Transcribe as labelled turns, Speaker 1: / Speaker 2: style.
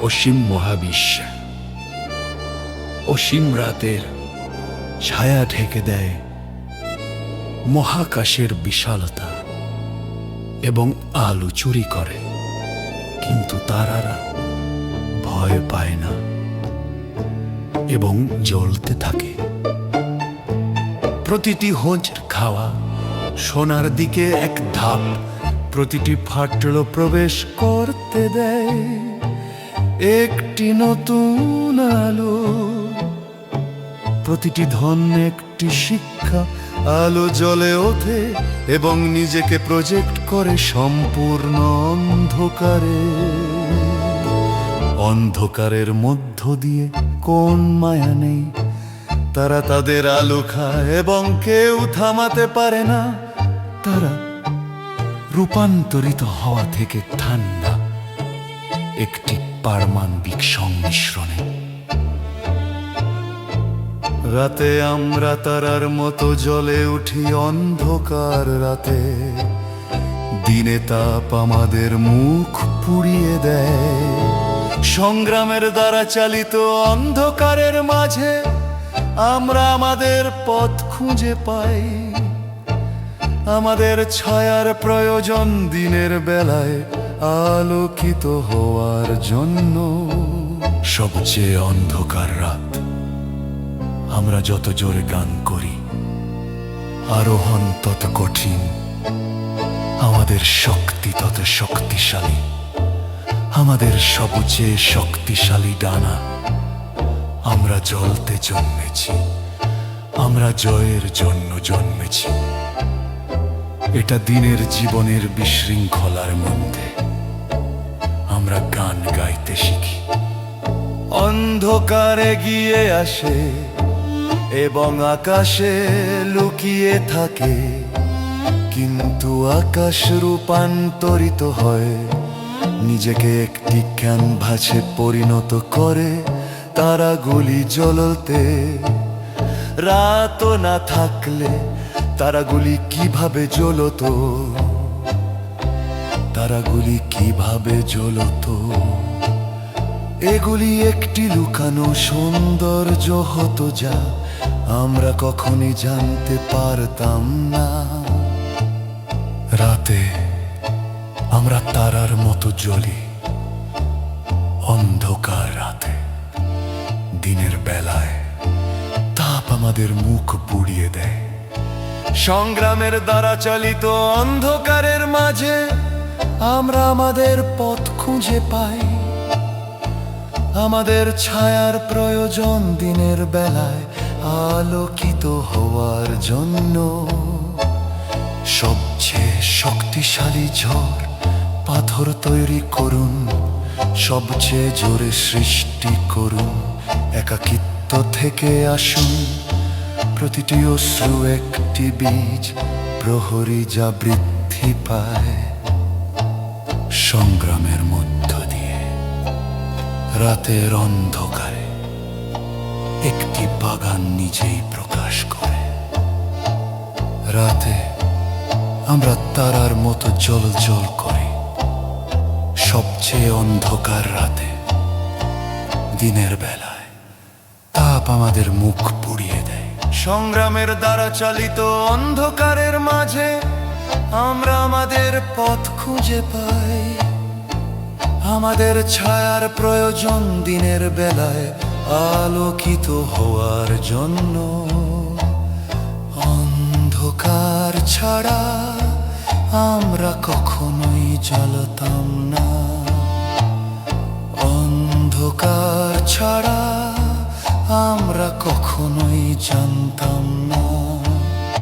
Speaker 1: অসীম মহাবিশ্বে অসীম রাতের ছায়া ঢেকে দেয় মহাকাশের বিশালতা এবং আলো চুরি করে, কিন্তু তারারা ভয় পায় না এবং জ্বলতে থাকে। প্রতিটি হোঁচ খাওয়া সোনার দিকে এক ধাপ, প্রতিটি ফাটল প্রবেশ করতে দেয় একটি নতুন আলো। প্রতিটি ধন একটি শিক্ষা, আলো জ্বলে ওঠে এবং নিজেকে প্রজেক্ট করে সম্পূর্ণ অন্ধকারে। অন্ধকারের মধ্য দিয়ে কোন মায়া নেই, তারা তাদের আলো খায় এবং কেউ থামাতে পারে না। তারা রূপান্তরিত হওয়া থেকে ঠান্ডা একটি পারমাণবিক সংমিশ্রণে। রাতে আমরা তারার মতো জ্বলে উঠি অন্ধকার রাতে। দিনে তাপ আমাদের মুখ পুড়িয়ে দেয়। সংগ্রামের দ্বারা চালিত অন্ধকারের মাঝে আমরা আমাদের পথ খুঁজে পাই। আমাদের ছায়ার প্রয়োজন দিনের বেলায় আলোকিত হওয়ার জন্য। সবচেয়ে অন্ধকার রাত, আমরা যত জোরে গান করি আরোহণ তত কঠিন, আমাদের শক্তি তত শক্তিশালী। আমাদের সবচেয়ে শক্তিশালী ডানা। আমরা জ্বলতে জন্মেছি, আমরা জয়ের জন্য জন্মেছি। এটা দিনের জীবনের বিশৃঙ্খলার মধ্যে আমরা গান গাইতে শিখি। অন্ধকার এগিয়ে আসে এবং আকাশে লুকিয়ে থাকে, কিন্তু আকাশ রূপান্তরিত হয়, নিজেকে একটি ক্যানভাসে পরিণত করে তারাগুলি জ্বলতে। রাতও না থাকলে তারাগুলি কিভাবে জ্বলতো? তারাগুলি কিভাবে জ্বলতো? এগুলি একটি লুকানো সৌন্দর্য হতো যা আমরা কখনই জানতে পারতাম না। রাতে আমরা তারার মতো জ্বলি, অন্ধকার রাতে। দিনের বেলায় তাপ আমাদের মুখ পুড়িয়ে দেয়। সংগ্রামের দ্বারা চালিত অন্ধকারের মাঝে আমরা আমাদের পথ খুঁজে পাই। আমাদের ছায়ার প্রয়োজন দিনের বেলায় আলোকিত হওয়ার জন্য। সবচেয়ে শক্তিশালী ঝড় পাথর তৈরি করুন, সবচেয়ে জোরে সৃষ্টি করুন। একাকিত্ব থেকে আসুন, প্রতিটি অশ্রু একটি বীজ, প্রহরী যা বৃদ্ধি পায়। সংগ্রামের মধ্য দিয়ে রাতের অন্ধকারে একটি বাগান নিজেই প্রকাশ করে। রাতে আমরা তারার মতো জ্বলজ্বল করি, সবচেয়ে অন্ধকার রাতে। দিনের বেলায় তাপ আমাদের মুখ পুড়িয়ে দেয়। সংগ্রামের দ্বারা চালিত অন্ধকারের মাঝে আমরা আমাদের পথ খুঁজে পাই। আমাদের ছায়ার প্রয়োজন দিনের বেলায় আলোকিত হওয়ার জন্য। অন্ধকার ছাড়া আমরা কখনোই জ্বলতাম না। অন্ধকার ছাড়া আমরা কখনোই জানতাম না।